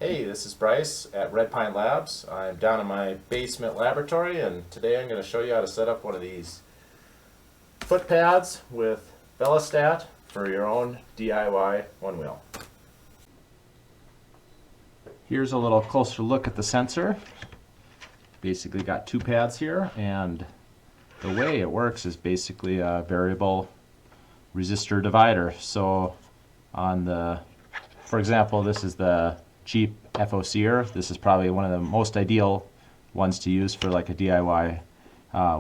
Hey, this is Bryce at Red Pine Labs. I'm down in my basement laboratory, and today I'm going to show you how to set up one of these foot pads with Velostat for your own DIY one wheel. Here's a little closer look at the sensor. Basically got two pads here, and the way it works is basically a variable resistor divider. So for example, this is the cheap FOCer. This is probably one of the most ideal ones to use for like a DIY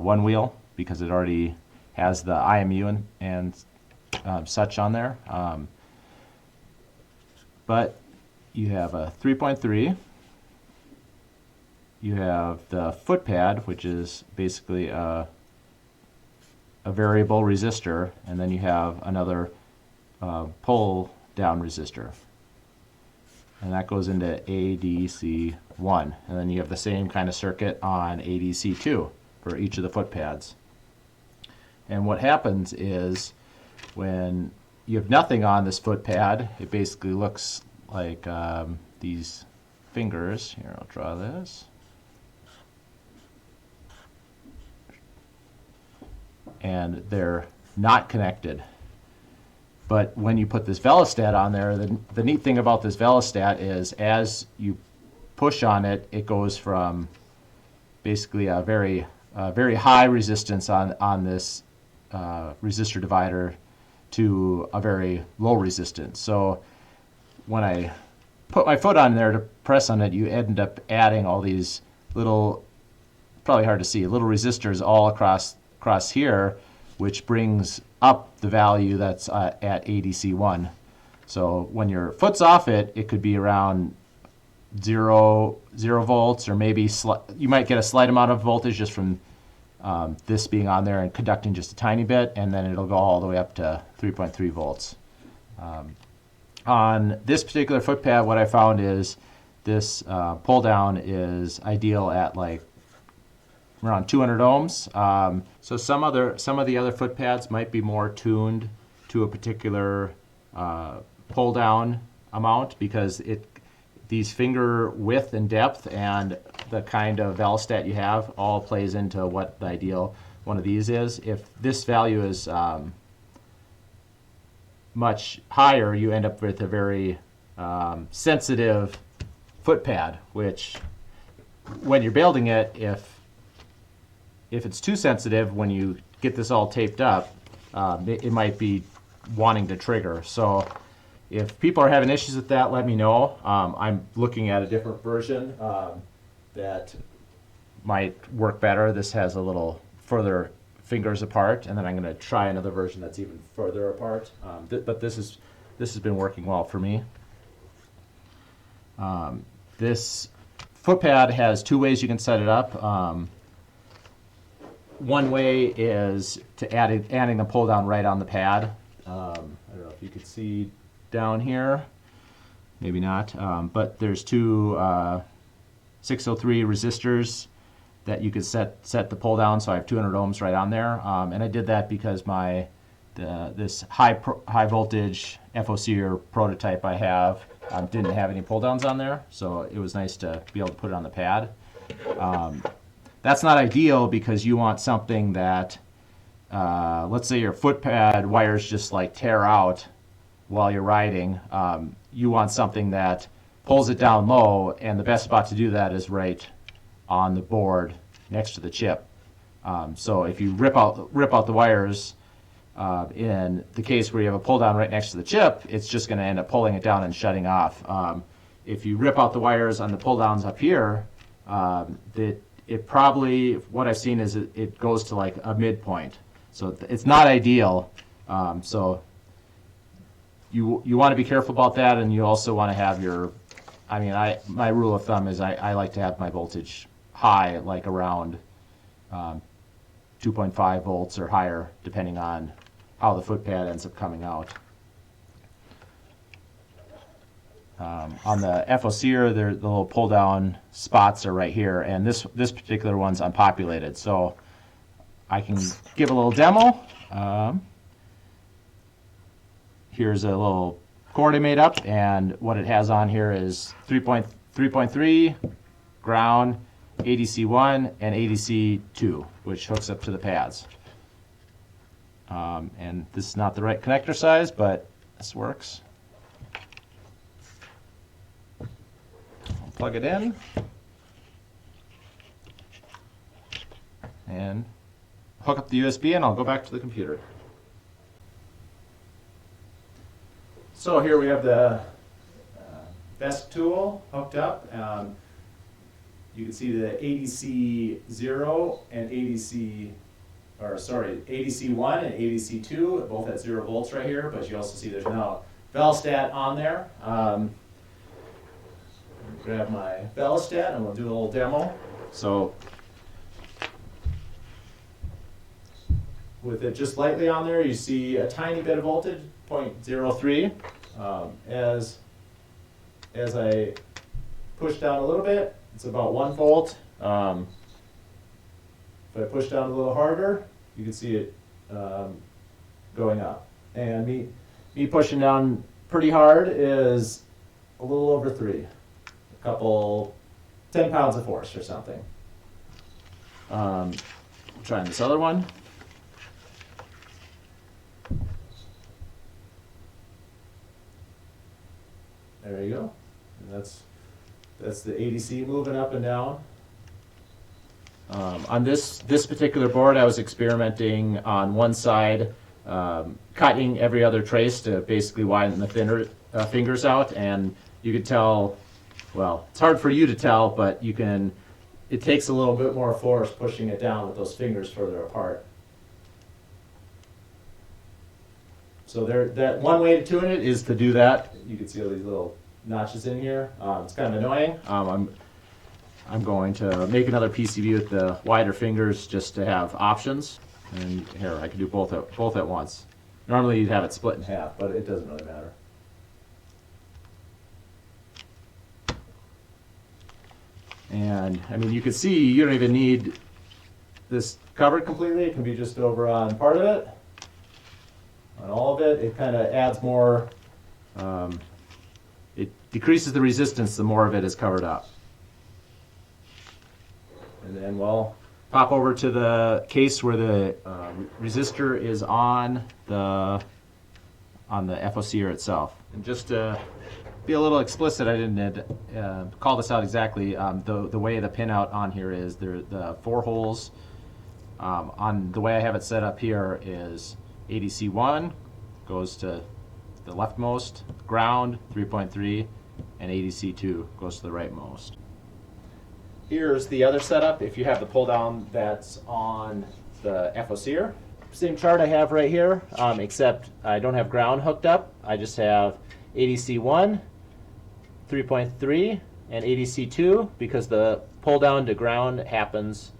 one wheel because it already has the IMU and such on there. But you have a 3.3. You have the Footpad, which is basically a variable resistor, and then you have another pull down resistor. And that goes into ADC1. And then you have the same kind of circuit on ADC2 for each of the foot pads. And what happens is when you have nothing on this foot pad, it basically looks like these fingers. Here, I'll draw this. And they're not connected. But when you put this Velostat on there, the neat thing about this Velostat is as you push on it, it goes from basically a very high resistance on this resistor divider to a very low resistance. So when I put my foot on there to press on it, you end up adding all these little, probably hard to see, little resistors all across here, which brings up the value that's at ADC1. So when your foot's off it, it could be around zero volts, or maybe you might get a slight amount of voltage just from this being on there and conducting just a tiny bit, and then it'll go all the way up to 3.3 volts. On this particular foot pad, what I found is this pull down is ideal at like around 200 ohms. So some of the other foot pads might be more tuned to a particular pull down amount because these finger width and depth and the kind of Velostat you have all plays into what the ideal one of these is. If this value is much higher, you end up with a very sensitive foot pad, which when you're building it, if it's too sensitive, when you get this all taped up, it might be wanting to trigger. So if people are having issues with that, let me know. I'm looking at a different version that might work better. This has a little further fingers apart, and then I'm going to try another version that's even further apart. But this has been working well for me. This foot pad has two ways you can set it up. One way is to adding the pull down right on the pad. I don't know if you could see down here, maybe not, but there's two 603 resistors that you could set the pull down. So I have 200 ohms right on there, and I did that because this high voltage FOC prototype I have didn't have any pull downs on there, so it was nice to be able to put it on the pad. That's not ideal because you want something that, let's say your foot pad wires just like tear out while you're riding. You want something that pulls it down low, and the best spot to do that is right on the board next to the chip. So if you rip out the wires, in the case where you have a pull down right next to the chip, it's just going to end up pulling it down and shutting off. If you rip out the wires on the pull downs up here, it probably, what I've seen is it goes to like a midpoint. So it's not ideal. So you want to be careful about that, and you also want to have my rule of thumb is I like to have my voltage high, like around 2.5 volts or higher, depending on how the foot pad ends up coming out. On the FOCer, the little pull down spots are right here, and this particular one's unpopulated. So I can give a little demo. Here's a little cord I made up, and what it has on here is 3.3 ground, ADC1 and ADC2, which hooks up to the pads. And this is not the right connector size, but this works. I'll plug it in and hook up the USB, and I'll go back to the computer. So here we have the desk tool hooked up. You can see the ADC0 and ADC1 and ADC2, both at 0 volts right here, but you also see there's now Velostat on there. Grab my Velostat and we'll do a little demo. So with it just lightly on there, you see a tiny bit of voltage, 0.03. As I push down a little bit, it's about 1 volt. If I push down a little harder, you can see it going up. And me pushing down pretty hard is a little over 3. 10 pounds of force or something. Trying this other one. There you go. And that's the ADC moving up and down. On this particular board, I was experimenting on one side, cutting every other trace to basically widen the fingers out, and you could tell. Well, it's hard for you to tell, but you can. It takes a little bit more force pushing it down with those fingers further apart. So that one way to tune it is to do that. You can see all these little notches in here. It's kind of annoying. I'm going to make another PCB with the wider fingers just to have options. And here, I can do both at once. Normally you'd have it split in half, but it doesn't really matter. And I mean, you can see you don't even need this covered completely. It can be just over on part of it. On all of it, it kind of adds more, it decreases the resistance the more of it is covered up. And then we'll pop over to the case where the resistor is on the FOCer itself. And just to be a little explicit, I didn't call this out exactly. The way the pinout on here is, the 4 holes on the way I have it set up here is ADC1 goes to the leftmost, ground 3.3, and ADC2 goes to the rightmost. Here's the other setup if you have the pull down that's on the FOCer. Same chart I have right here, except I don't have ground hooked up. I just have ADC1, 3.3, and ADC2 because the pull down to ground happens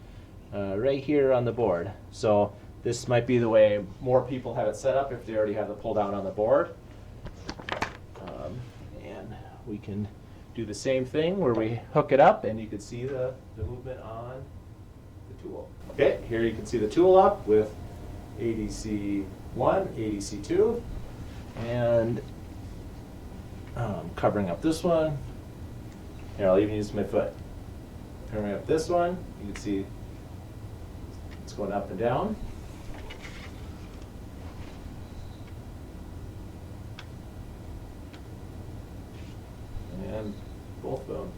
right here on the board. So this might be the way more people have it set up if they already have the pull down on the board. And we can do the same thing where we hook it up and you can see the movement on the tool. Okay, here you can see the tool up with ADC1, ADC2, and covering up this one. Here, I'll even use my foot. Covering up this one, you can see it's going up and down. And both of them,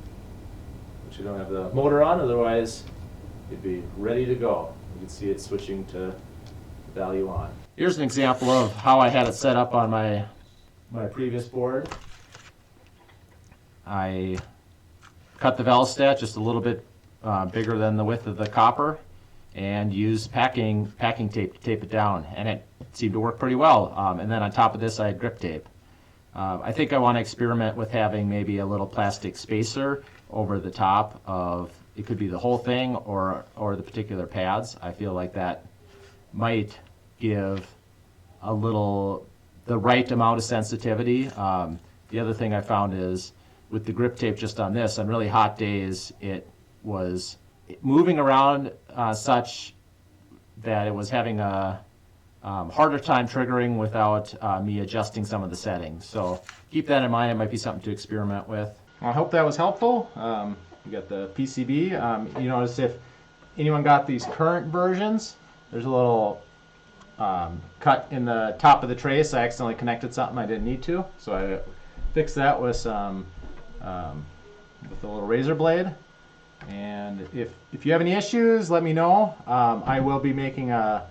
but you don't have the motor on, otherwise it'd be ready to go. You can see it switching to the value on. Here's an example of how I had it set up on my previous board. I cut the Velostat just a little bit bigger than the width of the copper and used packing tape to tape it down, and it seemed to work pretty well. And then on top of this I had grip tape. I think I want to experiment with having maybe a little plastic spacer over the top of, it could be the whole thing or the particular pads. I feel like that might give the right amount of sensitivity. The other thing I found is with the grip tape just on this, on really hot days, it was moving around such that it was having a harder time triggering without me adjusting some of the settings. So keep that in mind. It might be something to experiment with. I hope that was helpful. You got the PCB. You notice if anyone got these current versions, there's a little cut in the top of the trace. I accidentally connected something I didn't need to, so I fixed that with some with a little razor blade. And if you have any issues, let me know. I will be making a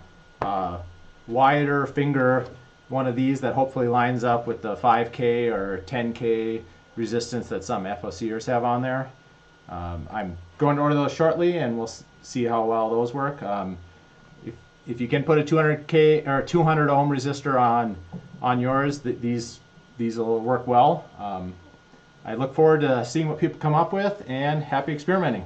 wider finger one of these that hopefully lines up with the 5K or 10K resistance that some FOCers have on there. I'm going to order those shortly, and we'll see how well those work. If you can put a 200K or 200 ohm resistor on yours, these will work well. I look forward to seeing what people come up with, and happy experimenting.